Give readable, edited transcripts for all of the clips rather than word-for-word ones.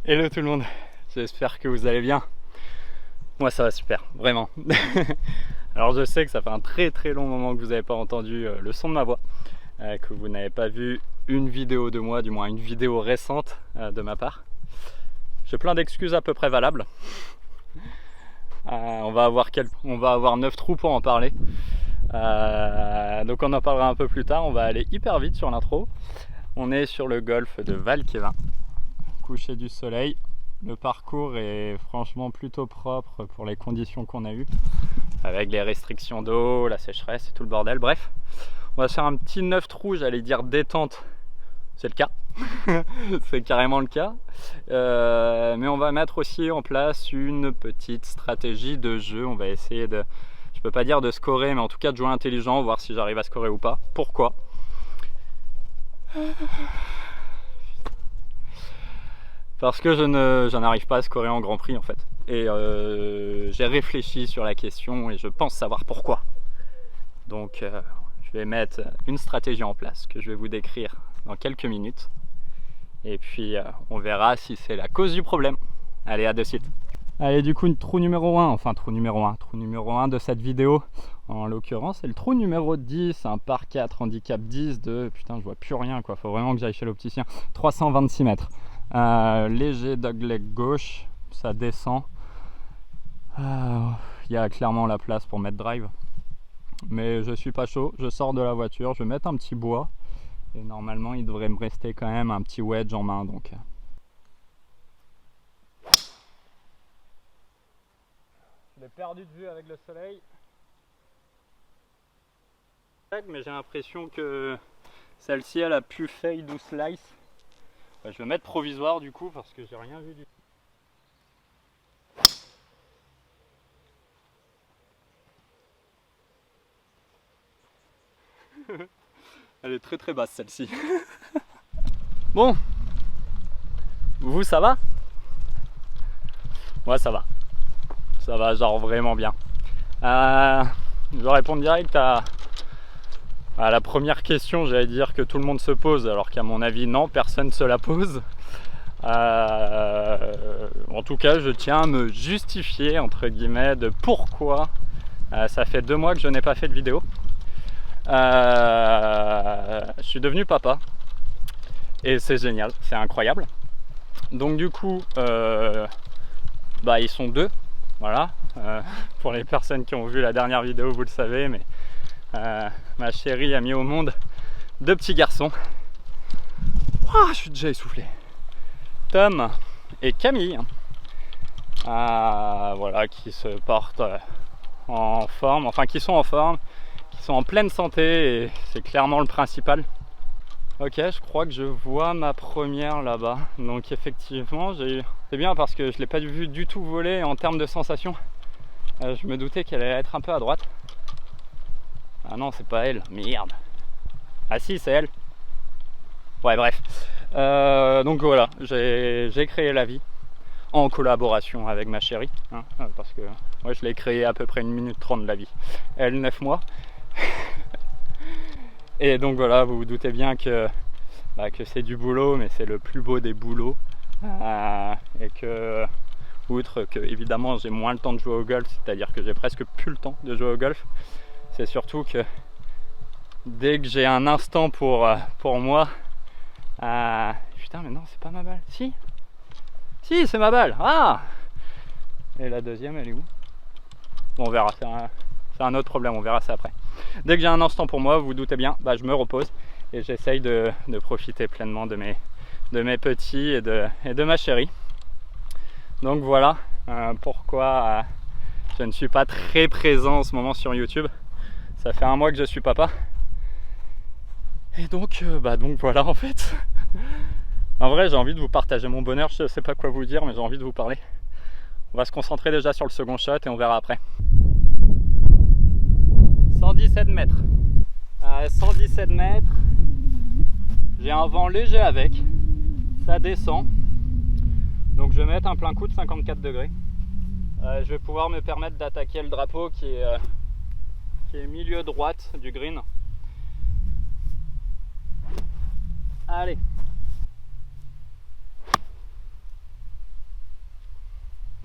Hello tout le monde, j'espère que vous allez bien. Moi ça va super, vraiment. Alors je sais que ça fait un très long moment que vous n'avez pas entendu le son de ma voix, que vous n'avez pas vu une vidéo de moi, du moins une vidéo récente de ma part. J'ai plein d'excuses à peu près valables. On va avoir 9 trous pour en parler. Donc on en parlera un peu plus tard, on va aller hyper vite sur l'intro. On est sur le golfe de Val-Kévin. Coucher du soleil, le parcours est franchement plutôt propre pour les conditions qu'on a eues, avec les restrictions d'eau, la sécheresse et tout le bordel. Bref, on va faire un petit 9 trous, j'allais dire détente, c'est le cas. C'est carrément le cas, mais on va mettre aussi en place une petite stratégie de jeu. On va essayer de, je peux pas dire de scorer, mais en tout cas de jouer intelligent, voir si j'arrive à scorer ou pas. Pourquoi? Parce que je n'arrive pas à scorer en Grand Prix en fait. Et j'ai réfléchi sur la question et je pense savoir pourquoi. Donc je vais mettre une stratégie en place que je vais vous décrire dans quelques minutes. Et puis on verra si c'est la cause du problème. Allez, à de suite. Allez, du coup, trou numéro 1, enfin trou numéro 1 de cette vidéo. En l'occurrence, c'est le trou numéro 10, un par 4 handicap 10 de... Putain, je vois plus rien quoi, faut vraiment que j'aille chez l'opticien. 326 mètres. Léger dogleg gauche, ça descend. Il y a clairement la place pour mettre drive, mais je suis pas chaud. Je sors de la voiture, je vais mettre un petit bois et normalement il devrait me rester quand même un petit wedge en main. Donc je l'ai perdu de vue avec le soleil, mais j'ai l'impression que celle-ci elle a pu fade ou slice. Je vais mettre provisoire du coup parce que j'ai rien vu du tout. Elle est très basse celle-ci. Bon, vous ça va? Moi ça va genre vraiment bien. Je vais répondre direct à la première question, j'allais dire que tout le monde se pose, alors qu'à mon avis non, personne ne se la pose. En tout cas, je tiens à me justifier entre guillemets de pourquoi ça fait 2 mois que je n'ai pas fait de vidéo. Je suis devenu papa et c'est génial, c'est incroyable. Donc du coup, ils sont 2, voilà. Pour les personnes qui ont vu la dernière vidéo, vous le savez, mais ma chérie a mis au monde 2 petits garçons. Je suis déjà essoufflé. Tom et Camille, voilà, qui se portent en forme, enfin qui sont en forme, qui sont en pleine santé, et c'est clairement le principal. Ok, je crois que je vois ma première là-bas. Donc effectivement, c'est bien parce que je ne l'ai pas vu du tout voler en termes de sensation. Je me doutais qu'elle allait être un peu à droite. Ah non, c'est pas elle, merde. Ah si, c'est elle. Ouais, bref. Donc voilà, j'ai créé la vie en collaboration avec ma chérie, hein, parce que moi je l'ai créé à peu près 1 minute 30 de la vie. Elle, 9 mois. Et donc voilà, vous vous doutez bien que c'est du boulot, mais c'est le plus beau des boulots. Et que, outre que évidemment j'ai moins le temps de jouer au golf, c'est-à-dire que j'ai presque plus le temps de jouer au golf, c'est surtout que dès que j'ai un instant pour moi, putain mais non, c'est pas ma balle. Si c'est ma balle. Ah, et la deuxième elle est où? Bon, on verra, c'est un autre problème, on verra ça après. Dès que j'ai un instant pour moi, vous vous doutez bien, je me repose et j'essaye de profiter pleinement de mes petits et de ma chérie. Donc voilà pourquoi je ne suis pas très présent en ce moment sur YouTube. Ça fait 1 mois que je suis papa. Et donc voilà en fait. En vrai, j'ai envie de vous partager mon bonheur, je sais pas quoi vous dire, mais j'ai envie de vous parler. On va se concentrer déjà sur le second shot et on verra après. 117 mètres. 117 mètres. J'ai un vent léger avec, ça descend. Donc je vais mettre un plein coup de 54 degrés. Je vais pouvoir me permettre d'attaquer le drapeau qui est milieu droite du green. Allez.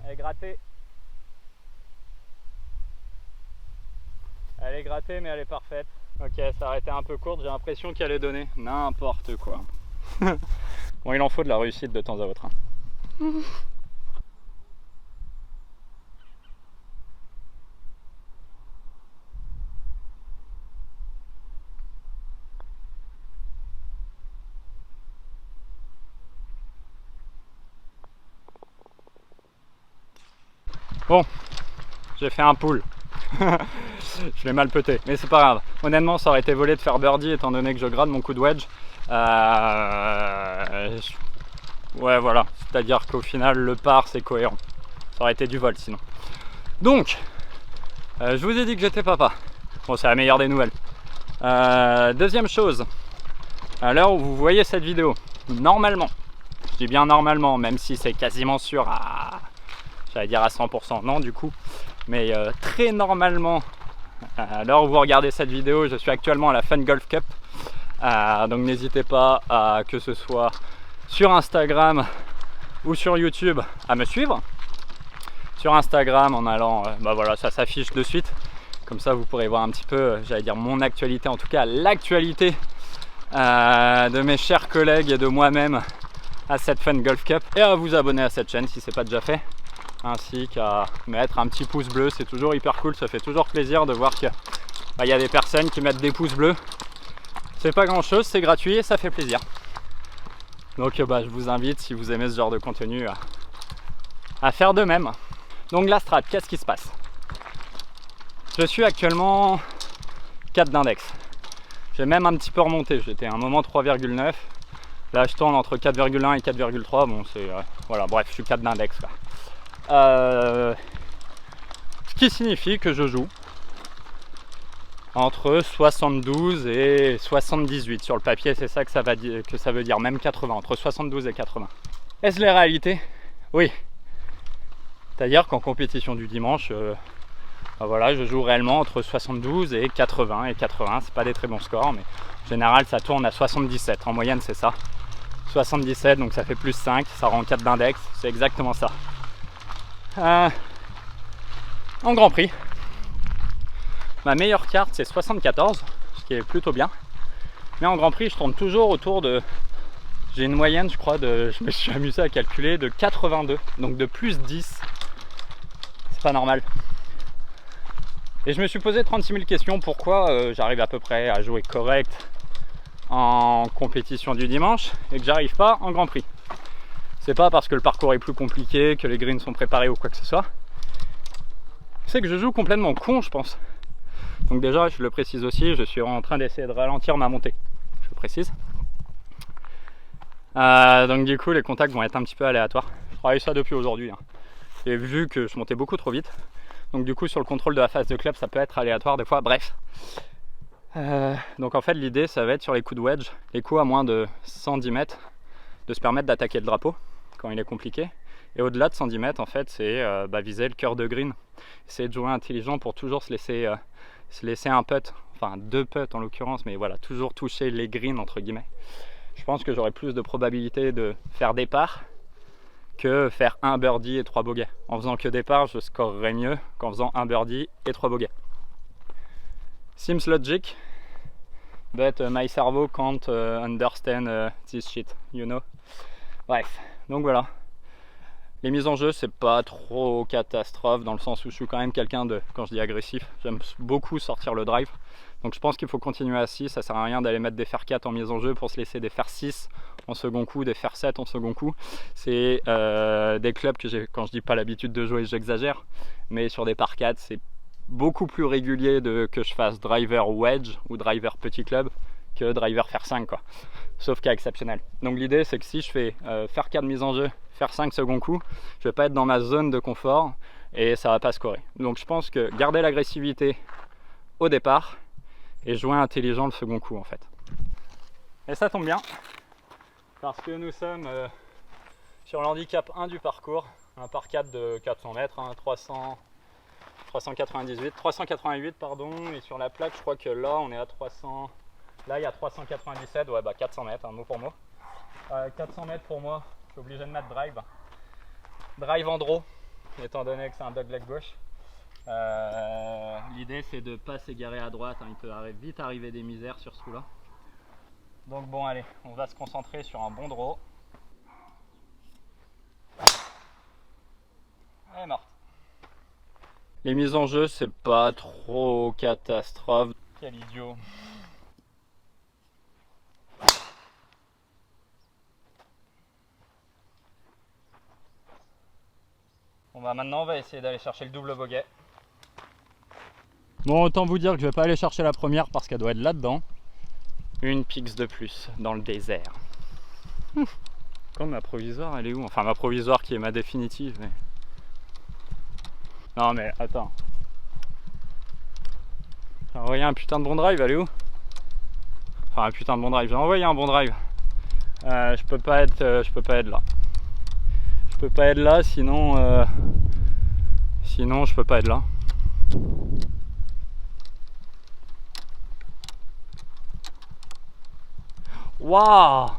Elle est grattée. Elle est grattée mais elle est parfaite. Ok, ça a été un peu courte, j'ai l'impression qu'elle est donnée. N'importe quoi. Bon, il en faut de la réussite de temps à autre. Bon, j'ai fait un pull. Je l'ai mal pété, mais c'est pas grave. Honnêtement, ça aurait été volé de faire birdie étant donné que je grade mon coup de wedge. Ouais, voilà. C'est-à-dire qu'au final, le par, c'est cohérent. Ça aurait été du vol sinon. Donc, je vous ai dit que j'étais papa. Bon, c'est la meilleure des nouvelles. Deuxième chose, à l'heure où vous voyez cette vidéo, normalement, je dis bien normalement, même si c'est quasiment sûr à... J'allais dire à 100%, non du coup, mais très normalement, à l'heure où vous regardez cette vidéo, je suis actuellement à la Fun Golf Cup, donc n'hésitez pas à, que ce soit sur Instagram ou sur YouTube, à me suivre. Sur Instagram en allant, bah voilà, ça s'affiche de suite, comme ça vous pourrez voir un petit peu, j'allais dire mon actualité, en tout cas l'actualité de mes chers collègues et de moi-même à cette Fun Golf Cup, et à vous abonner à cette chaîne si ce n'est pas déjà fait. Ainsi qu'à mettre un petit pouce bleu, c'est toujours hyper cool, ça fait toujours plaisir de voir qu'il y a des personnes qui mettent des pouces bleus. C'est pas grand chose, c'est gratuit et ça fait plaisir. Donc je vous invite, si vous aimez ce genre de contenu, à faire de même. Donc la strat, qu'est-ce qui se passe? Je suis actuellement 4 d'index. J'ai même un petit peu remonté, j'étais à un moment 3,9. Là je tourne entre 4,1 et 4,3, bon c'est... voilà, bref, je suis 4 d'index là. Ce qui signifie que je joue entre 72 et 78 sur le papier, c'est ça que ça veut dire, même 80, entre 72 et 80. Est-ce les réalités? Oui. C'est-à-dire qu'en compétition du dimanche, voilà, je joue réellement entre 72 et 80, et 80, c'est pas des très bons scores, mais en général ça tourne à 77, en moyenne c'est ça. 77, donc ça fait plus 5, ça rend 4 d'index, c'est exactement ça. En Grand Prix, ma meilleure carte c'est 74, ce qui est plutôt bien, mais en Grand Prix je tourne toujours autour de, j'ai une moyenne je crois de, je me suis amusé à calculer, de 82, donc de plus 10, c'est pas normal. Et je me suis posé 36 000 questions, pourquoi j'arrive à peu près à jouer correct en compétition du dimanche et que j'arrive pas en Grand Prix. C'est pas parce que le parcours est plus compliqué, que les greens sont préparés ou quoi que ce soit. C'est que je joue complètement con, je pense. Donc déjà, je le précise aussi, je suis en train d'essayer de ralentir ma montée. Je le précise. Donc du coup, les contacts vont être un petit peu aléatoires. Je travaille ça depuis aujourd'hui. J'ai vu que je montais beaucoup trop vite. Donc du coup, sur le contrôle de la face de club, ça peut être aléatoire des fois. Bref. Donc en fait, l'idée, ça va être sur les coups de wedge, les coups à moins de 110 mètres, de se permettre d'attaquer le drapeau quand il est compliqué, et au-delà de 110 mètres en fait c'est viser le cœur de green, essayer de jouer intelligent pour toujours se laisser un putt, enfin 2 putts en l'occurrence, mais voilà, toujours toucher les greens entre guillemets. Je pense que j'aurais plus de probabilité de faire des pars que faire un birdie et 3 bogeys. En faisant que des pars, je scorerais mieux qu'en faisant un birdie et 3 bogeys. Seems logic, but my servo can't understand this shit, you know. Bref, donc voilà. Les mises en jeu, c'est pas trop catastrophe dans le sens où je suis quand même quelqu'un de, quand je dis agressif, j'aime beaucoup sortir le drive. Donc je pense qu'il faut continuer à 6, ça sert à rien d'aller mettre des fer 4 en mise en jeu pour se laisser des fer 6 en second coup, des fer 7 en second coup. C'est des clubs que j'ai, quand je dis pas l'habitude de jouer, j'exagère, mais sur des par 4, c'est beaucoup plus régulier que je fasse driver wedge ou driver petit club que driver fer 5 quoi. Sauf cas exceptionnel. Donc l'idée c'est que si je fais fer 4 mise en jeu, fer 5 second coup, je vais pas être dans ma zone de confort et ça va pas scorer. Donc je pense que garder l'agressivité au départ et jouer intelligent le second coup en fait. Et ça tombe bien, parce que nous sommes sur l'handicap 1 du parcours, un par 4 de 400 mètres, hein, 388 pardon, et sur la plate je crois que là on est à 300, là il y a 397, ouais bah 400 mètres, hein, mot pour mot. 400 mètres pour moi, je suis obligé de mettre drive en draw, étant donné que c'est un dogleg gauche. L'idée c'est de ne pas s'égarer à droite, hein, il peut vite arriver des misères sur ce coup là. Donc bon allez, on va se concentrer sur un bon draw. Elle est morte. Les mises en jeu c'est pas trop catastrophe. Quel idiot. Bon bah maintenant on va essayer d'aller chercher le double bogey. Bon, autant vous dire que je vais pas aller chercher la première parce qu'elle doit être là-dedans. Une pix de plus dans le désert. Comme ma provisoire, elle est où? Enfin ma provisoire qui est ma définitive. Mais... Non mais attends. J'ai envoyé un putain de bon drive, elle est où? Enfin un putain de bon drive, j'ai envoyé un bon drive. Je peux pas être là. Je peux pas être là sinon sinon je peux pas être là. Waouh.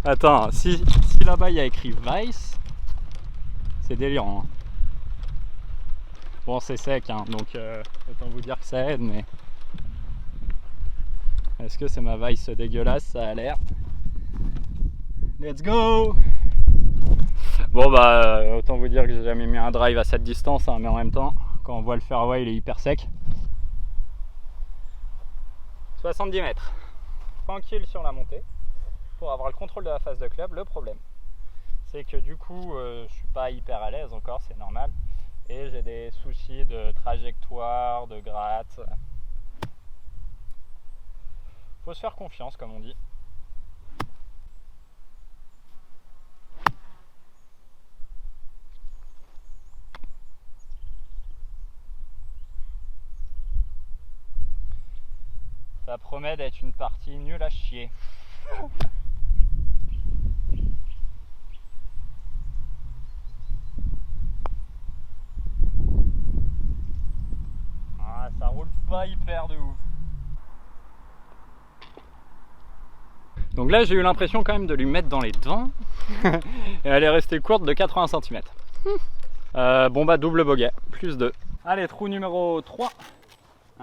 Attends, si là-bas il y a écrit Vice, c'est délirant. Hein. Bon, c'est sec, hein, donc autant vous dire que ça aide, mais est-ce que c'est ma Vice dégueulasse? Ça a l'air. Let's go. Bon bah autant vous dire que j'ai jamais mis un drive à cette distance, hein, mais en même temps, quand on voit le fairway, il est hyper sec. 70 mètres. Tranquille sur la montée pour avoir le contrôle de la face de club. Le problème c'est que du coup je suis pas hyper à l'aise encore, c'est normal, et j'ai des soucis de trajectoire, de gratte. Faut se faire confiance comme on dit. Ça promet d'être une partie nulle à chier. Ah, ça roule pas hyper de ouf. Donc là j'ai eu l'impression quand même de lui mettre dans les dents. Et elle est restée courte de 80 cm. Bon bah double bogey, plus 2. Allez, trou numéro 3.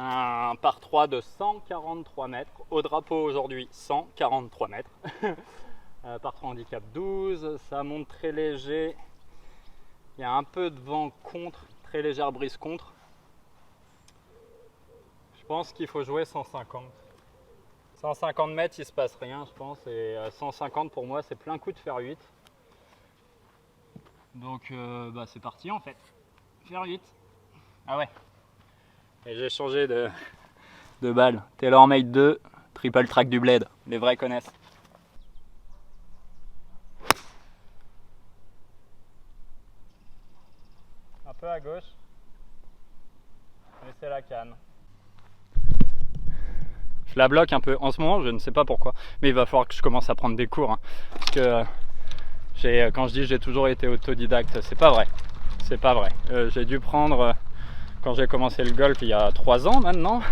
Un par 3 de 143 mètres. Au drapeau aujourd'hui 143 mètres. Par 3 handicap 12. Ça monte très léger. Il y a un peu de vent contre, très légère brise contre. Je pense qu'il faut jouer 150. 150 mètres, il se passe rien, je pense. Et 150 pour moi, c'est plein coup de faire 8. Donc bah, c'est parti en fait. Faire 8. Ah ouais. Et j'ai changé de balle. TaylorMade 2, triple track du bled. Les vrais connaissent. Un peu à gauche. Mais c'est la canne. Je la bloque un peu. En ce moment, je ne sais pas pourquoi. Mais il va falloir que je commence à prendre des cours. Hein. Parce que quand je dis j'ai toujours été autodidacte, c'est pas vrai. C'est pas vrai. J'ai dû prendre... Quand j'ai commencé le golf il y a 3 ans maintenant,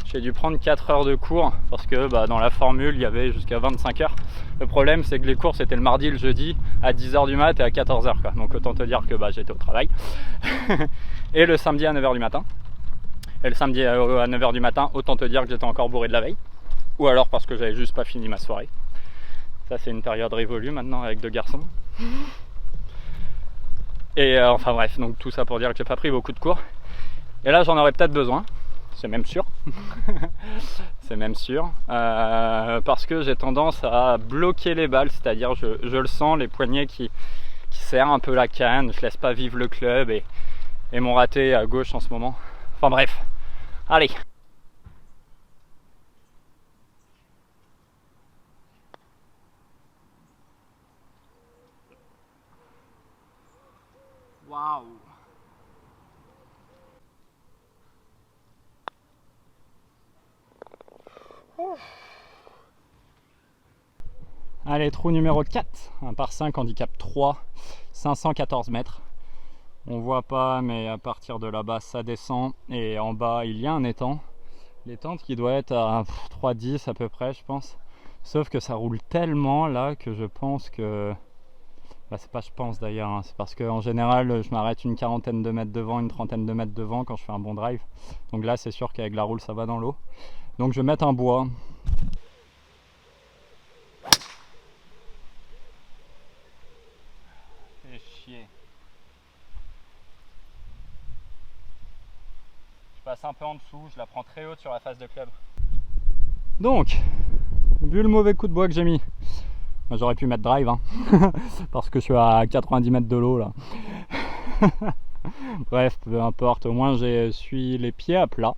j'ai dû prendre 4 heures de cours parce que bah, dans la formule il y avait jusqu'à 25 heures. Le problème c'est que les cours c'était le mardi et le jeudi à 10h du mat et à 14h quoi. Donc autant te dire que bah, j'étais au travail. Et le samedi à 9h du matin. Et le samedi à 9h du matin, autant te dire que j'étais encore bourré de la veille. Ou alors parce que j'avais juste pas fini ma soirée. Ça c'est une période révolue maintenant avec 2 garçons. Et enfin bref, donc tout ça pour dire que j'ai pas pris beaucoup de cours. Et là j'en aurais peut-être besoin, c'est même sûr. C'est même sûr. Parce que j'ai tendance à bloquer les balles, c'est-à-dire je le sens, les poignets qui serrent un peu la canne, je laisse pas vivre le club et mon raté à gauche en ce moment. Enfin bref, allez. Waouh. Allez, trou numéro 4, un par 5, handicap 3, 514 mètres. On voit pas, mais à partir de là-bas ça descend, et en bas il y a un étang. L'étang qui doit être à 3,10 à peu près, je pense. Sauf que ça roule tellement là que je pense que... Bah, c'est pas je pense d'ailleurs, hein. C'est parce qu'en général je m'arrête une quarantaine de mètres devant, une trentaine de mètres devant quand je fais un bon drive. Donc là c'est sûr qu'avec la roule ça va dans l'eau. Donc je vais mettre un bois. Fais chier. Je passe un peu en dessous, je la prends très haute sur la face de club. Donc, vu le mauvais coup de bois que j'ai mis, j'aurais pu mettre drive, hein, parce que je suis à 90 mètres de l'eau là. Bref, peu importe, au moins je suis les pieds à plat.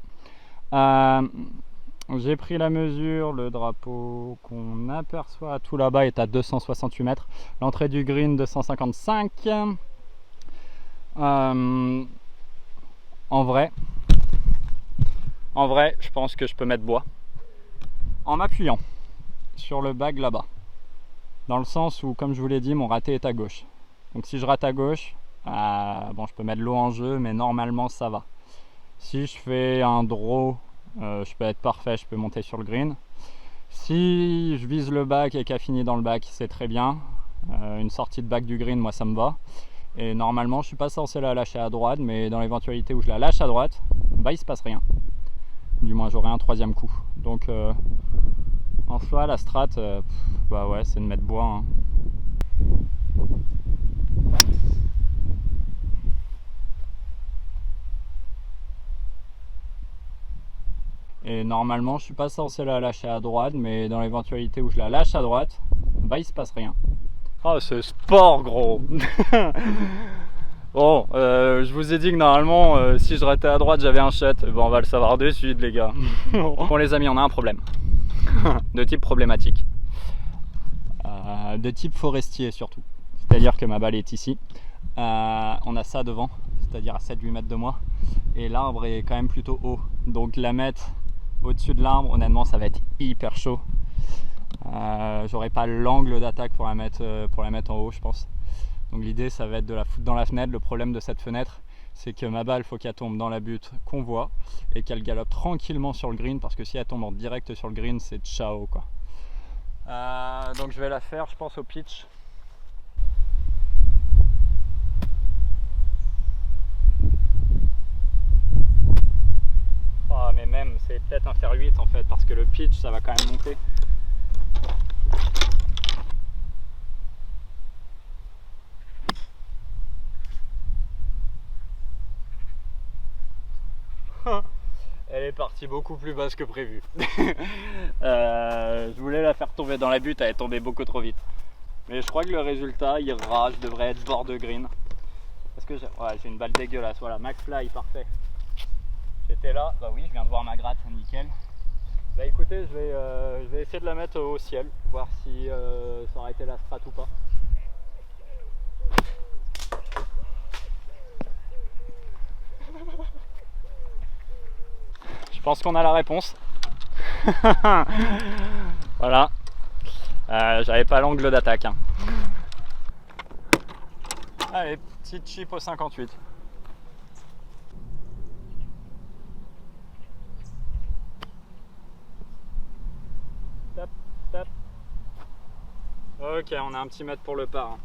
J'ai pris la mesure, le drapeau qu'on aperçoit tout là-bas est à 268 mètres. L'entrée du green 255. En vrai, je pense que je peux mettre bois en m'appuyant sur le bag là-bas. Dans le sens où, comme je vous l'ai dit, mon raté est à gauche. Donc si je rate à gauche, bon, je peux mettre l'eau en jeu, mais normalement ça va. Si je fais un draw, je peux être parfait, je peux monter sur le green. Si je vise le bac et qu'elle finit dans le bac, c'est très bien. Une sortie de bac du green, moi ça me va. Et normalement, je suis pas censé la lâcher à droite, mais dans l'éventualité où je la lâche à droite, bah il se passe rien. Du moins, j'aurai un troisième coup. Donc, en soi, la strat, bah ouais, c'est de mettre bois. Hein. Et normalement, je suis pas censé la lâcher à droite, mais dans l'éventualité où je la lâche à droite, bah il se passe rien. Oh, ce sport, gros. Bon, je vous ai dit que normalement, si je ratais à droite, j'avais un shot. Bon, on va le savoir de suite, les gars. Bon, les amis, on a un problème. De type problématique. De type forestier, surtout. C'est-à-dire que ma balle est ici. On a ça devant, c'est-à-dire à 7-8 mètres de moi. Et l'arbre est quand même plutôt haut. Donc, la mettre au-dessus de l'arbre, honnêtement, ça va être hyper chaud. J'aurai pas l'angle d'attaque pour la mettre en haut, je pense. Donc l'idée, ça va être de la foutre dans la fenêtre. Le problème de cette fenêtre, c'est que ma balle, faut qu'elle tombe dans la butte qu'on voit et qu'elle galope tranquillement sur le green, parce que si elle tombe en direct sur le green, c'est ciao quoi. Donc je vais la faire, je pense, au pitch. Oh, mais même, c'est peut-être un faire 8 en fait, parce que le pitch, ça va quand même monter. Elle est partie beaucoup plus basse que prévu. Je voulais la faire tomber dans la butte, elle est tombée beaucoup trop vite. Mais je crois que le résultat ira, je devrais être bord de green. Parce que j'ai une balle dégueulasse, voilà, max fly, parfait. J'étais là, bah oui, je viens de voir ma gratte, nickel. Bah écoutez, je vais essayer de la mettre au ciel, voir si ça aurait été la strat ou pas. Je pense qu'on a la réponse. Voilà. J'avais pas l'angle d'attaque. Hein. Allez, petite chip au 58. Tap, tap. Ok, on a un petit mètre pour le par. Hein.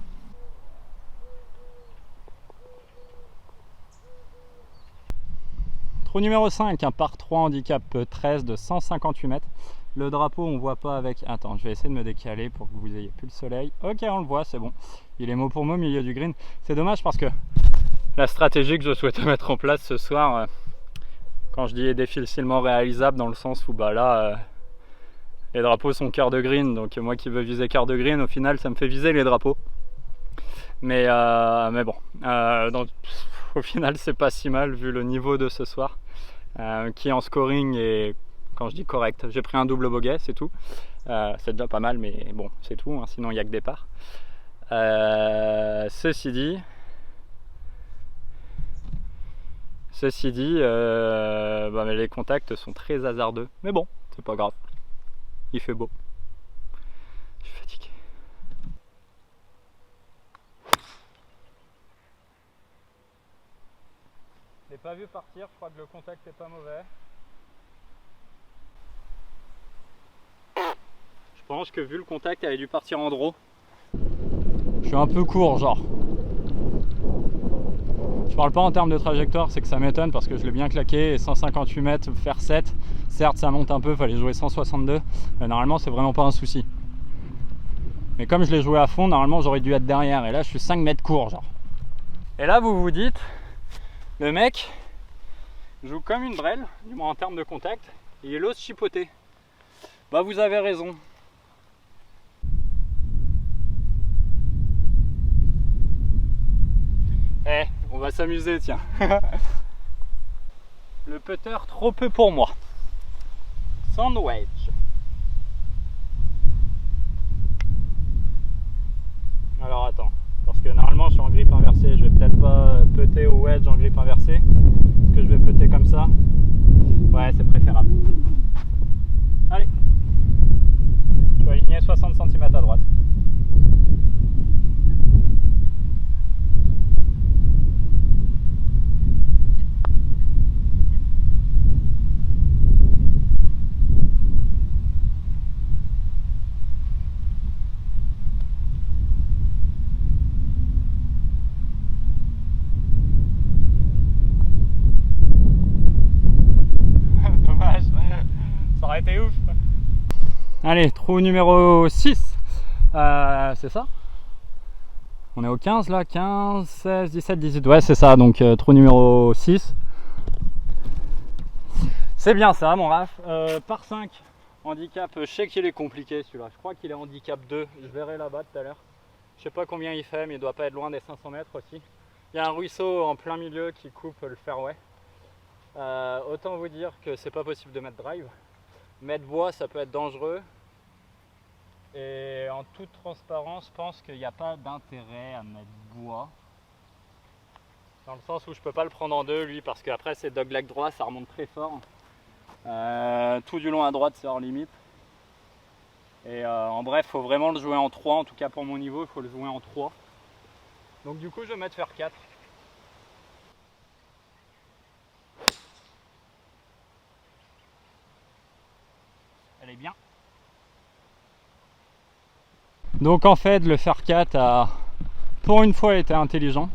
Trou numéro 5, un par 3 handicap 13 de 158 mètres. Le drapeau, on voit pas avec... Attends, je vais essayer de me décaler pour que vous ayez plus le soleil. Ok, on le voit, c'est bon. Il est mot pour mot au milieu du green. C'est dommage parce que la stratégie que je souhaitais mettre en place ce soir, quand je dis est difficilement réalisable, dans le sens où bah là, les drapeaux sont cœur de green. Donc moi qui veux viser cœur de green, au final, ça me fait viser les drapeaux. Mais bon, donc, au final, c'est pas si mal vu le niveau de ce soir, qui en scoring est, quand je dis correct, j'ai pris un double bogey, c'est tout. C'est déjà pas mal, mais bon, c'est tout, hein, sinon il n'y a que des parts. Ceci dit, bah, les contacts sont très hasardeux, mais bon, c'est pas grave, il fait beau. Je suis fatigué. pas vu partir, je crois que le contact est pas mauvais. Je pense que vu le contact, elle a dû partir en draw. Je suis un peu court, genre. Je parle pas en termes de trajectoire, c'est que ça m'étonne parce que je l'ai bien claqué et 158 mètres, faire 7. Certes, ça monte un peu, fallait jouer 162. Mais normalement, c'est vraiment pas un souci. Mais comme je l'ai joué à fond, normalement, j'aurais dû être derrière. Et là, je suis 5 mètres court, genre. Et là, vous vous dites, le mec joue comme une brêle, du moins en termes de contact, et il ose chipoter. Bah, vous avez raison. Eh, on va s'amuser, tiens. Le putter trop peu pour moi. Sand wedge. Alors attends, parce que normalement je suis en grip inversée, je vais peut-être pas putter au wedge en grip inversée. Est-ce que je vais putter comme ça? Ouais, c'est préférable. Allez. Je vais aligner 60 cm à droite. Dommage, ça aurait été ouf. Allez, trou numéro 6. C'est ça? On est au 15 là, 15, 16, 17, 18. Ouais, c'est ça, donc trou numéro 6. C'est bien ça, mon Raph. Par 5, handicap, je sais qu'il est compliqué celui-là. Je crois qu'il est handicap 2. Je verrai là-bas tout à l'heure. Je sais pas combien il fait, mais il doit pas être loin des 500 mètres aussi. Il y a un ruisseau en plein milieu qui coupe le fairway. Autant vous dire que c'est pas possible de mettre drive. Mettre bois, ça peut être dangereux. Et en toute transparence, je pense qu'il n'y a pas d'intérêt à mettre bois. Dans le sens où je peux pas le prendre en deux, lui, parce qu'après c'est dogleg droit, ça remonte très fort. Tout du long à droite, c'est hors limite. Et en bref, il faut vraiment le jouer en 3. En tout cas pour mon niveau, il faut le jouer en 3. Donc du coup, je vais mettre faire 4. Elle est bien. Donc en fait, le faire 4 a pour une fois été intelligent.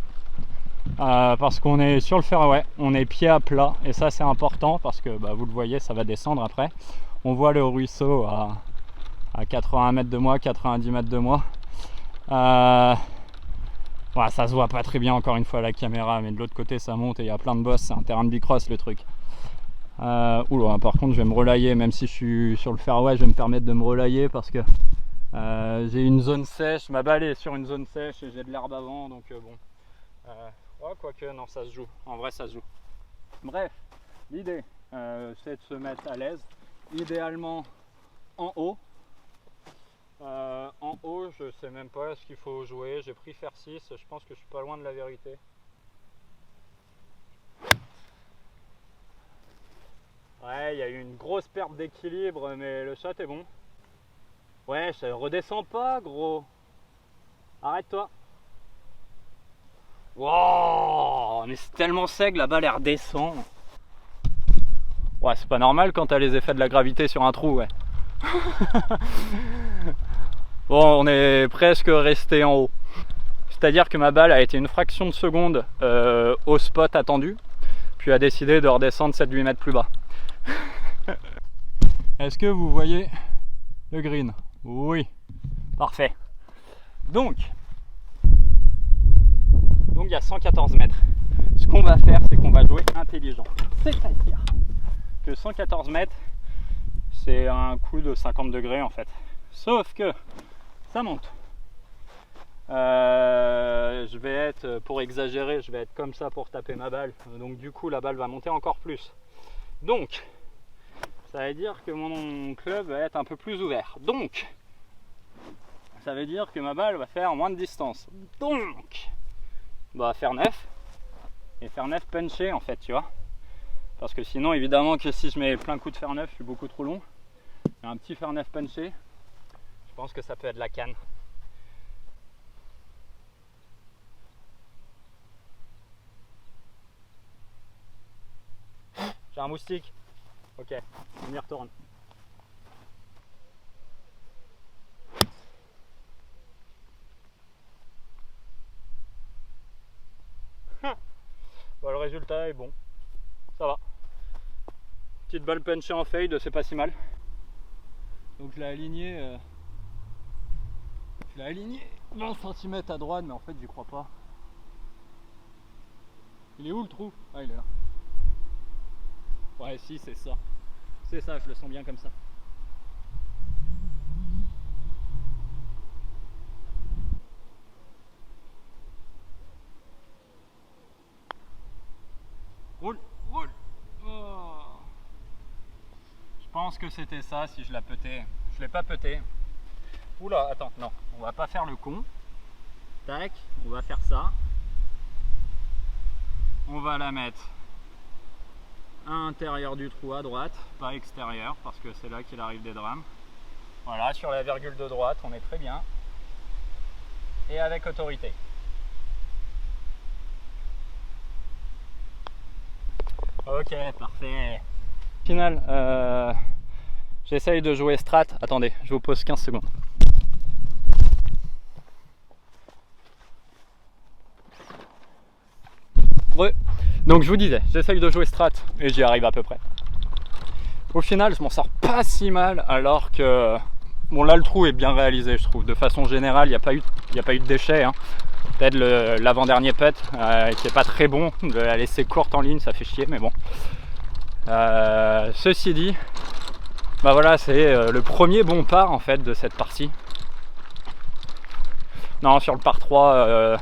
Parce qu'on est sur le fairway, on est pied à plat et ça c'est important parce que bah, vous le voyez, ça va descendre après. On voit le ruisseau à 80 mètres de moi, 90 mètres de moi. Ouais, ça se voit pas très bien encore une fois à la caméra, mais de l'autre côté ça monte et il y a plein de bosses, c'est un terrain de bicross le truc. Oula, par contre je vais me relayer, même si je suis sur le fairway, je vais me permettre de me relayer parce que j'ai une zone sèche, ma balle est sur une zone sèche et j'ai de l'herbe avant, donc bon. Oh, quoique non, ça se joue, en vrai ça se joue. Bref, l'idée c'est de se mettre à l'aise, idéalement en haut. En haut, je sais même pas ce qu'il faut jouer, j'ai pris faire 6, je pense que je suis pas loin de la vérité. Ouais, il y a eu une grosse perte d'équilibre, mais le shot est bon. Ouais, ça redescend pas, gros. Arrête-toi. Wow, mais c'est tellement sec, la balle elle redescend. Ouais, c'est pas normal quand t'as les effets de la gravité sur un trou, ouais. Bon, on est presque resté en haut. C'est-à-dire que ma balle a été une fraction de seconde au spot attendu, puis a décidé de redescendre 7-8 mètres plus bas. Est-ce que vous voyez le green? Oui, parfait. Donc il y a 114 mètres. Ce qu'on va faire, c'est qu'on va jouer intelligent. C'est-à-dire que 114 mètres, c'est un coup de 50 degrés en fait. Sauf que ça monte. Je vais être, pour exagérer, je vais être comme ça pour taper ma balle. Donc du coup, la balle va monter encore plus. Donc, ça veut dire que mon club va être un peu plus ouvert. Donc, ça veut dire que ma balle va faire moins de distance. Donc, bah faire 9. Et faire 9 punché en fait, tu vois. Parce que sinon, évidemment que si je mets plein coup de fer 9, je suis beaucoup trop long. Et un petit fer 9 punché, je pense que ça peut être la canne. J'ai un moustique. Ok, on y retourne. Bon, le résultat est bon. Ça va. Petite balle punchée en fade, c'est pas si mal. Donc je l'ai aligné. Je l'ai aligné 20 cm à droite, mais en fait j'y crois pas. Il est où le trou? Ah, il est là. Ouais, si, c'est ça. C'est ça, je le sens bien comme ça. Roule, roule. Oh. Je pense que c'était ça si je la petais. Je l'ai pas peté. Oula, attends, non, on va pas faire le con. Tac, on va faire ça. On va la mettre à l'intérieur du trou à droite, pas extérieur, parce que c'est là qu'il arrive des drames. Voilà, sur la virgule de droite, on est très bien. Et avec autorité. Ok, parfait. Final, j'essaye de jouer strat. Attendez, je vous pose 15 secondes. Ouais. Donc je vous disais, j'essaye de jouer strat et j'y arrive à peu près. Au final, je m'en sors pas si mal, alors que bon, là le trou est bien réalisé, je trouve. De façon générale, il n'y a pas eu de déchets. Hein. Peut-être l'avant-dernier putt qui est pas très bon, de la laisser courte en ligne, ça fait chier, mais bon. Ceci dit, bah voilà, c'est le premier bon par en fait de cette partie. Non, sur le par 3.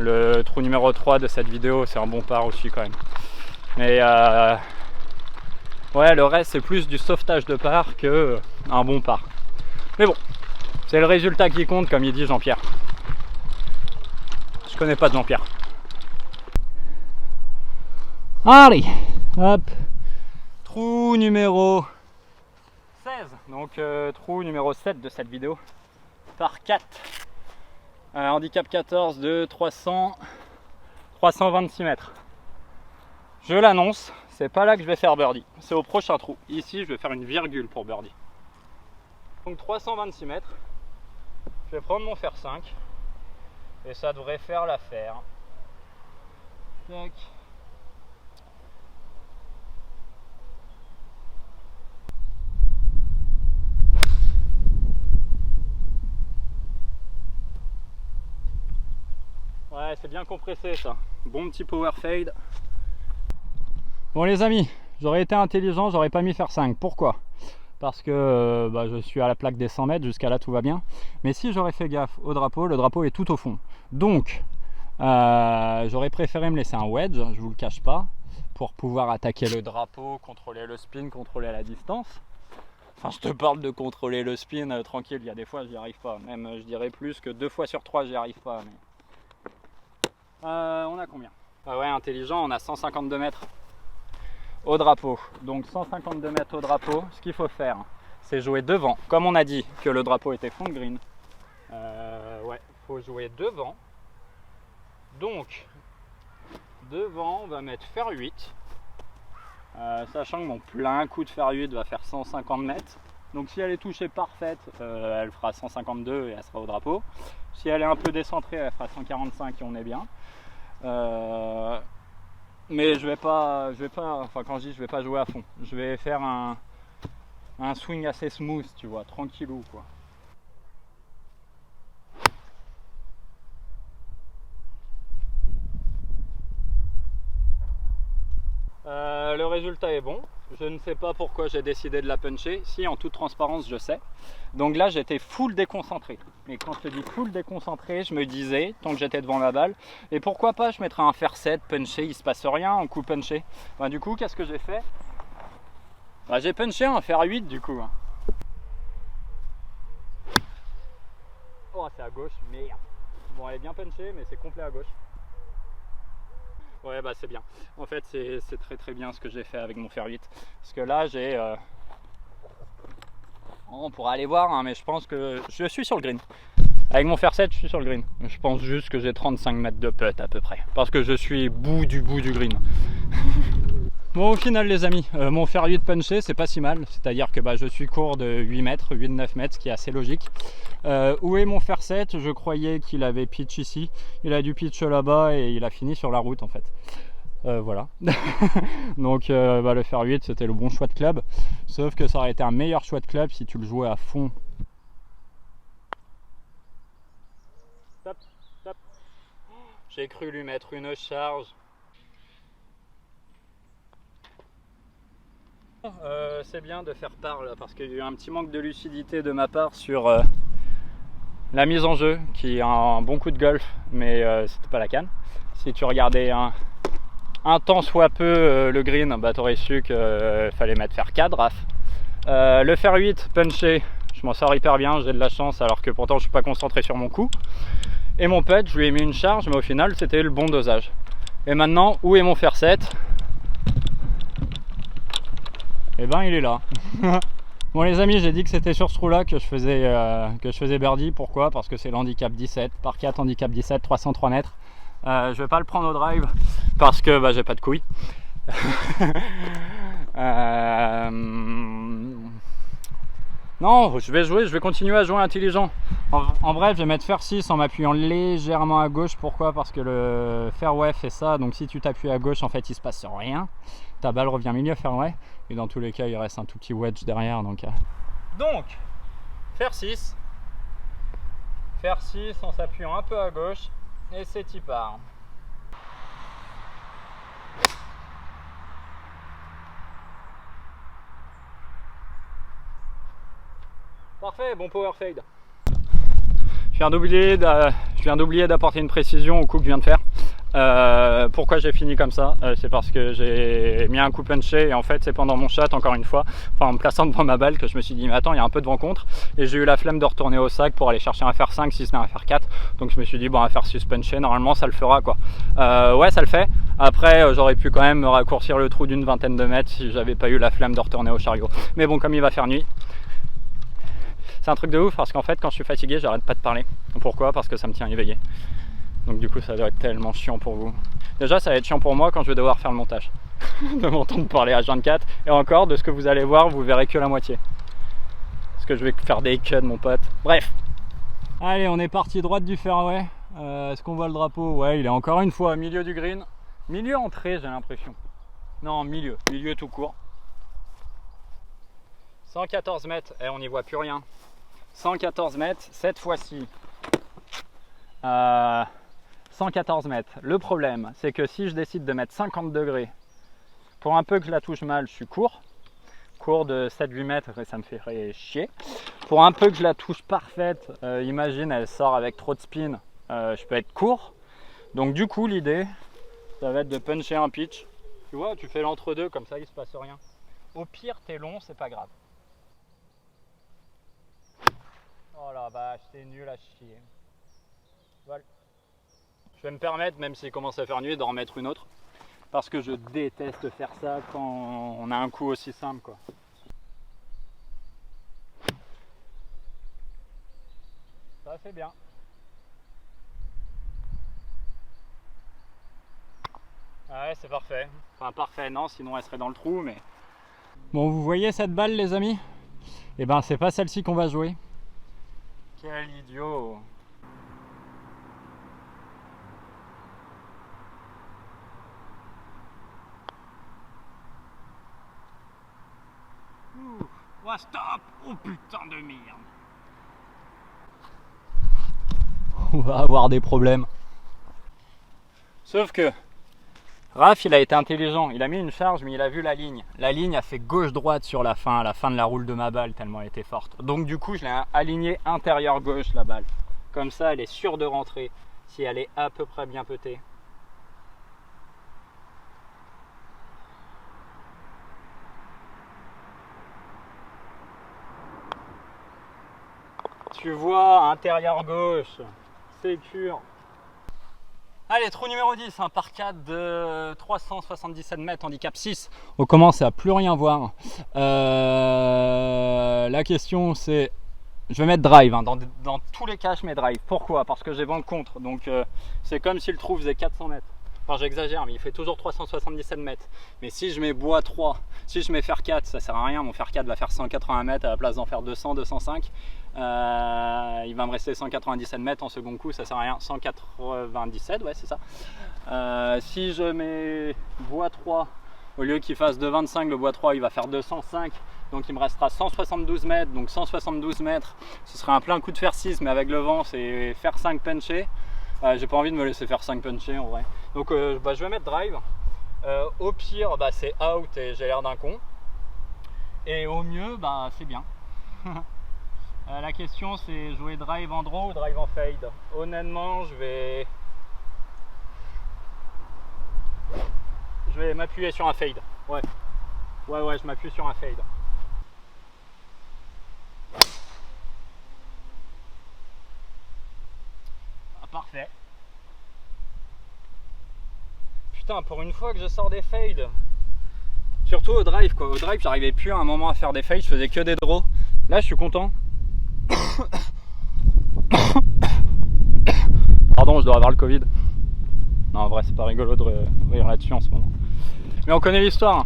Le trou numéro 3 de cette vidéo, c'est un bon par aussi quand même. Mais ouais, le reste c'est plus du sauvetage de par que un bon par. Mais bon, c'est le résultat qui compte, comme il dit Jean-Pierre. Je connais pas de Jean-Pierre. Allez, hop. Trou numéro 16. Donc trou numéro 7 de cette vidéo. Par 4. Handicap 14 de 326 mètres. Je l'annonce, c'est pas là que je vais faire birdie, c'est au prochain trou. Ici, je vais faire une virgule pour birdie. Donc 326 mètres, je vais prendre mon fer 5 et ça devrait faire l'affaire. Tac. Ouais, c'est bien compressé ça. Bon petit power fade. Bon les amis, j'aurais été intelligent, j'aurais pas mis fer 5. Pourquoi? Parce que je suis à la plaque des 100 mètres, jusqu'à là tout va bien. Mais si j'aurais fait gaffe au drapeau, le drapeau est tout au fond. Donc, j'aurais préféré me laisser un wedge, je vous le cache pas, pour pouvoir attaquer le drapeau, contrôler le spin, contrôler la distance. Enfin, je te parle de contrôler le spin tranquille, il y a des fois j'y arrive pas. Même je dirais plus que 2 fois sur 3 j'y arrive pas. Mais... on a combien? Ouais, intelligent, on a 152 mètres au drapeau. Donc 152 mètres au drapeau, ce qu'il faut faire, c'est jouer devant. Comme on a dit que le drapeau était fond de green, ouais, faut jouer devant. Donc, devant, on va mettre fer 8. Sachant que mon plein coup de fer 8 va faire 150 mètres. Donc si elle est touchée parfaite, elle fera 152 et elle sera au drapeau. Si elle est un peu décentrée, elle fera 145 et on est bien. Mais je vais pas, enfin quand je dis je vais pas jouer à fond, je vais faire un swing assez smooth, tu vois, tranquillou quoi. Le résultat est bon. Je ne sais pas pourquoi j'ai décidé de la puncher. Si, en toute transparence, je sais. Donc là, j'étais full déconcentré. Mais quand je te dis full déconcentré, je me disais, tant que j'étais devant la balle, et pourquoi pas, je mettrais un fer 7, punché, il se passe rien en coup punché. Du coup, qu'est-ce que j'ai fait? J'ai punché un fer 8 du coup. Oh, c'est à gauche, merde. Bon, elle est bien punchée, mais c'est complet à gauche. Ouais, c'est bien. En fait, c'est très très bien ce que j'ai fait avec mon fer 8. Parce que là, j'ai... on pourra aller voir, hein, mais je pense que je suis sur le green. Avec mon fer 7, je suis sur le green. Je pense juste que j'ai 35 mètres de putt à peu près. Parce que je suis bout du green. Bon, au final les amis, mon fer 8 punché c'est pas si mal, c'est à dire que je suis court de 8 mètres, 8-9 mètres, ce qui est assez logique. Où est mon fer 7? Je croyais qu'il avait pitch ici, il a dû pitch là-bas et il a fini sur la route en fait. Voilà. Donc le fer 8 c'était le bon choix de club, sauf que ça aurait été un meilleur choix de club si tu le jouais à fond. Stop, stop. J'ai cru lui mettre une charge. C'est bien de faire part là, parce qu'il y a eu un petit manque de lucidité de ma part sur la mise en jeu, qui est un bon coup de golf, mais c'était pas la canne. Si tu regardais un tant soit peu le green, tu aurais su qu'il fallait mettre fer 4 raf. Le fer 8 punché, je m'en sors hyper bien, j'ai de la chance alors que pourtant je suis pas concentré sur mon coup. Et mon putt, je lui ai mis une charge, mais au final c'était le bon dosage. Et maintenant, où est mon fer 7? Et ben il est là. Bon les amis, j'ai dit que c'était sur ce trou là que je faisais birdie. Pourquoi? Parce que c'est l'handicap 17, par 4 handicap 17, 303 mètres. Je vais pas le prendre au drive parce que j'ai pas de couilles. Non, je vais continuer à jouer intelligent. En bref, je vais mettre fer 6 en m'appuyant légèrement à gauche. Pourquoi? Parce que le fairway fait ça, donc si tu t'appuies à gauche, en fait il se passe rien. Ta balle revient milieu fairway, et dans tous les cas il reste un tout petit wedge derrière. Donc fer 6 en s'appuyant un peu à gauche, et c'est y part. Parfait, bon power fade. Je viens d'oublier d'apporter une précision au coup que je viens de faire. Pourquoi j'ai fini comme ça? C'est parce que j'ai mis un coup punché et en fait c'est pendant mon shot, encore une fois, en me plaçant devant ma balle, que je me suis dit mais attends, il y a un peu de vent contre, et j'ai eu la flemme de retourner au sac pour aller chercher un fer 5 si ce n'est un fer 4. Donc je me suis dit bon, un fer 6 punché, normalement ça le fera quoi. Ouais, ça le fait. Après j'aurais pu quand même me raccourcir le trou d'une vingtaine de mètres si j'avais pas eu la flemme de retourner au chariot. Mais bon, comme il va faire nuit, c'est un truc de ouf parce qu'en fait quand je suis fatigué j'arrête pas de parler. Pourquoi? Parce que ça me tient éveillé. Donc du coup ça doit être tellement chiant pour vous. Déjà ça va être chiant pour moi quand je vais devoir faire le montage. De m'entendre parler à 24. Et encore, de ce que vous allez voir, vous verrez que la moitié. Parce que je vais faire des cuts mon pote. Bref. Allez, on est parti droite du fairway. Est-ce qu'on voit le drapeau? Ouais, il est encore une fois au milieu du green. Milieu entrée, j'ai l'impression. Non, milieu tout court. 114 mètres, et on n'y voit plus rien. 114 mètres, cette fois-ci. 114 mètres. Le problème, c'est que si je décide de mettre 50 degrés, pour un peu que je la touche mal, je suis court de 7-8 mètres et ça me ferait chier. Pour un peu que je la touche parfaite, imagine elle sort avec trop de spin, je peux être court. Donc du coup l'idée, ça va être de puncher un pitch. Tu vois, tu fais l'entre-deux, comme ça il se passe rien. Au pire t'es long, c'est pas grave. Oh la vache, c'est nul à chier. Voilà. Je vais me permettre, même s'il commence à faire nuit, d'en remettre une autre. Parce que je déteste faire ça quand on a un coup aussi simple quoi. Ça c'est bien. Ouais, c'est parfait. Enfin parfait non, sinon elle serait dans le trou, mais... Bon, vous voyez cette balle les amis? Eh ben c'est pas celle-ci qu'on va jouer. Quel idiot! Oh, stop! Oh putain de merde! On va avoir des problèmes. Sauf que Raph il a été intelligent, il a mis une charge mais il a vu la ligne. La ligne a fait gauche-droite sur la fin de la roule de ma balle tellement elle était forte. Donc du coup je l'ai aligné intérieur gauche la balle. Comme ça elle est sûre de rentrer si elle est à peu près bien petée. Tu vois, intérieur gauche, sécure. Allez, trou numéro 10, un par 4 de 377 mètres, handicap 6. On commence à plus rien voir. La question c'est, je vais mettre drive, hein. Dans tous les cas je mets drive. Pourquoi? Parce que j'ai vent contre, donc c'est comme si le trou faisait 400 mètres. Enfin j'exagère, mais il fait toujours 377 mètres. Mais si je mets bois 3, si je mets fer 4, ça sert à rien. Mon fer 4 va faire 180 mètres à la place d'en faire 200, 205. Il va me rester 197 mètres en second coup, ça sert à rien. 197, ouais c'est ça. Si je mets bois 3, au lieu qu'il fasse 2,25, le bois 3 il va faire 205. Donc il me restera 172 mètres. Donc 172 mètres, ce serait un plein coup de fer 6, mais avec le vent c'est fer 5 punché. J'ai pas envie de me laisser faire 5 punché en vrai. Donc je vais mettre drive. Au pire c'est out et j'ai l'air d'un con. Et au mieux c'est bien. La question c'est jouer drive en draw ou drive en fade. Honnêtement je vais m'appuyer sur un fade. Ouais, je m'appuie sur un fade. Parfait. Putain, pour une fois que je sors des fades. Surtout au drive quoi. Au drive j'arrivais plus à un moment à faire des fades, je faisais que des draws. Là je suis content. Pardon, je dois avoir le Covid. Non en vrai c'est pas rigolo de rire là-dessus en ce moment. Mais on connaît l'histoire.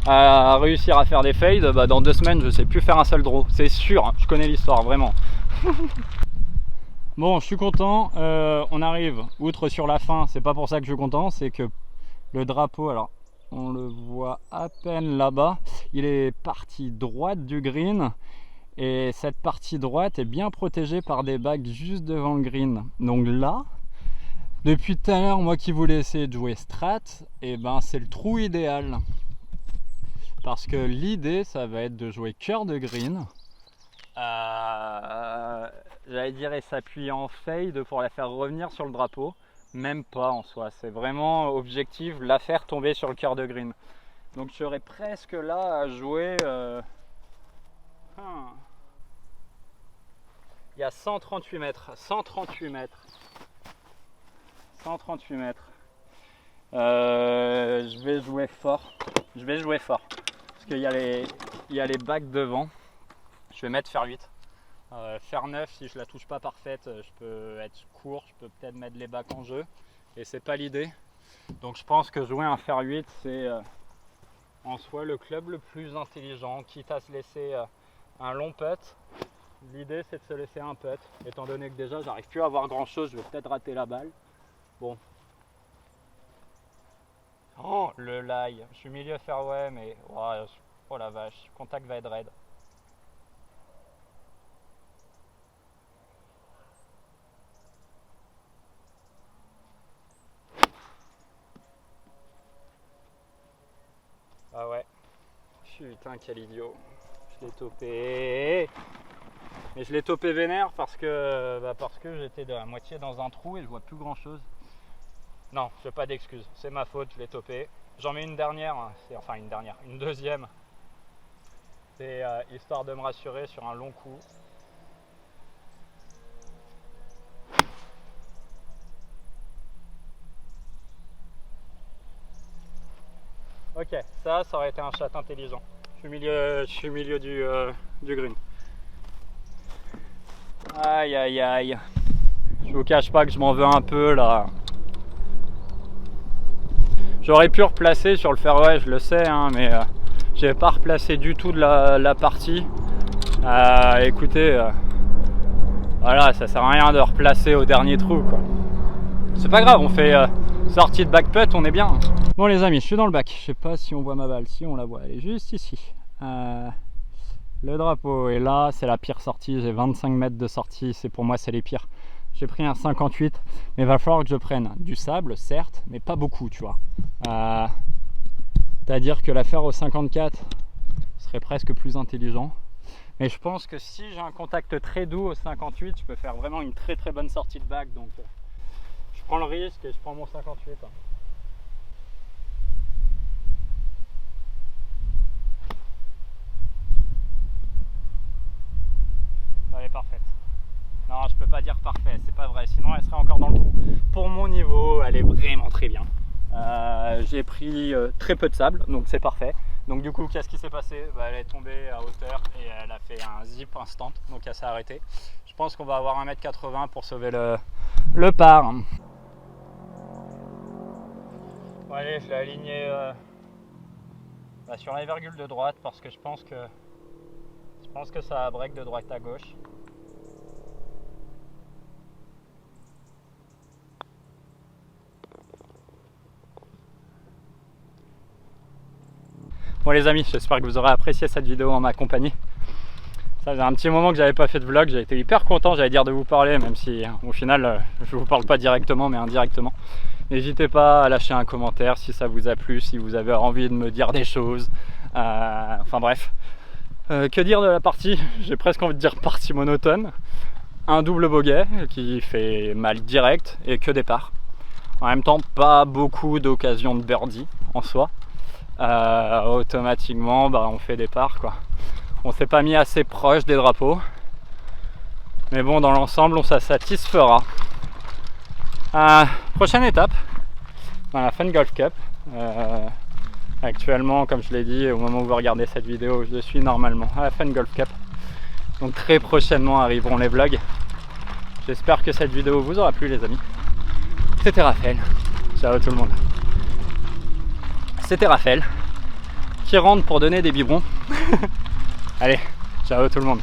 À réussir à faire des fades, dans 2 semaines je sais plus faire un seul draw. C'est sûr, hein, je connais l'histoire vraiment. Bon, je suis content, on arrive, outre sur la fin, c'est pas pour ça que je suis content, c'est que le drapeau, alors on le voit à peine là-bas, il est partie droite du green et cette partie droite est bien protégée par des bagues juste devant le green. Donc là, depuis tout à l'heure, moi qui voulais essayer de jouer strat, et c'est le trou idéal. Parce que l'idée, ça va être de jouer cœur de green. J'allais dire et s'appuyer en fade pour la faire revenir sur le drapeau, même pas en soi, c'est vraiment objectif la faire tomber sur le cœur de green. Donc je serais presque là à jouer il y a 138 mètres 138 mètres je vais jouer fort parce qu'il y a les bagues devant. Je vais mettre fer 8. Fer 9, si je la touche pas parfaite, je peux être court, je peux peut-être mettre les bacs en jeu. Et c'est pas l'idée. Donc je pense que jouer un fer 8, c'est en soi le club le plus intelligent, quitte à se laisser un long putt. L'idée c'est de se laisser un putt. Étant donné que déjà j'arrive plus à avoir grand chose, je vais peut-être rater la balle. Bon. Oh le lie. Je suis milieu fairway mais oh la vache, le contact va être raide. Ah ouais, putain quel idiot, je l'ai topé. Mais je l'ai topé vénère parce que j'étais de la moitié dans un trou et je vois plus grand chose. Non, je n'ai pas d'excuse, c'est ma faute, je l'ai topé. J'en mets une dernière, une deuxième. C'est histoire de me rassurer sur un long coup. Ok, ça aurait été un shot intelligent. Je suis milieu du green. Aïe aïe aïe. Je vous cache pas que je m'en veux un peu là. J'aurais pu replacer sur le fairway, je le sais, hein, mais j'ai pas replacé du tout de la partie. Écoutez, voilà, ça sert à rien de replacer au dernier trou, quoi. C'est pas grave, on fait sortie de back putt, on est bien. Bon les amis, je suis dans le bac. Je sais pas si on voit ma balle, si on la voit, elle est juste ici. Le drapeau est là, c'est la pire sortie. J'ai 25 mètres de sortie, pour moi c'est les pires. J'ai pris un 58, mais il va falloir que je prenne du sable, certes, mais pas beaucoup, tu vois. C'est-à-dire que la faire au 54 serait presque plus intelligent. Mais je pense que si j'ai un contact très doux au 58, je peux faire vraiment une très très bonne sortie de bac. Donc je prends le risque et je prends mon 58. Elle est parfaite. Non, je peux pas dire parfait, c'est pas vrai, sinon elle serait encore dans le trou. Pour mon niveau, elle est vraiment très bien. J'ai pris très peu de sable, donc c'est parfait. Donc du coup, qu'est-ce qui s'est passé? Elle est tombée à hauteur et elle a fait un zip instant, donc elle s'est arrêtée. Je pense qu'on va avoir 1,80 m pour sauver le par. Bon allez, je l'ai aligné sur les virgules de droite parce que je pense que ça break de droite à gauche. Bon les amis, j'espère que vous aurez apprécié cette vidéo en ma compagnie. Ça faisait un petit moment que j'avais pas fait de vlog, j'ai été hyper content, j'allais dire, de vous parler, même si au final je vous parle pas directement mais indirectement. N'hésitez pas à lâcher un commentaire si ça vous a plu, si vous avez envie de me dire des choses. Enfin bref. Que dire de la partie? J'ai presque envie de dire partie monotone. Un double bogey qui fait mal direct et que des parts. En même temps, pas beaucoup d'occasions de birdie en soi. Automatiquement, on fait des parts quoi. On s'est pas mis assez proche des drapeaux. Mais bon, dans l'ensemble, on ça satisfera. Prochaine étape, dans la Fun Golf Cup. Actuellement, comme je l'ai dit, au moment où vous regardez cette vidéo, je suis normalement à la Fun Golf Cup. Donc très prochainement arriveront les vlogs. J'espère que cette vidéo vous aura plu les amis. C'était Raphaël. Ciao tout le monde. C'était Raphaël qui rentre pour donner des biberons. Allez, ciao tout le monde.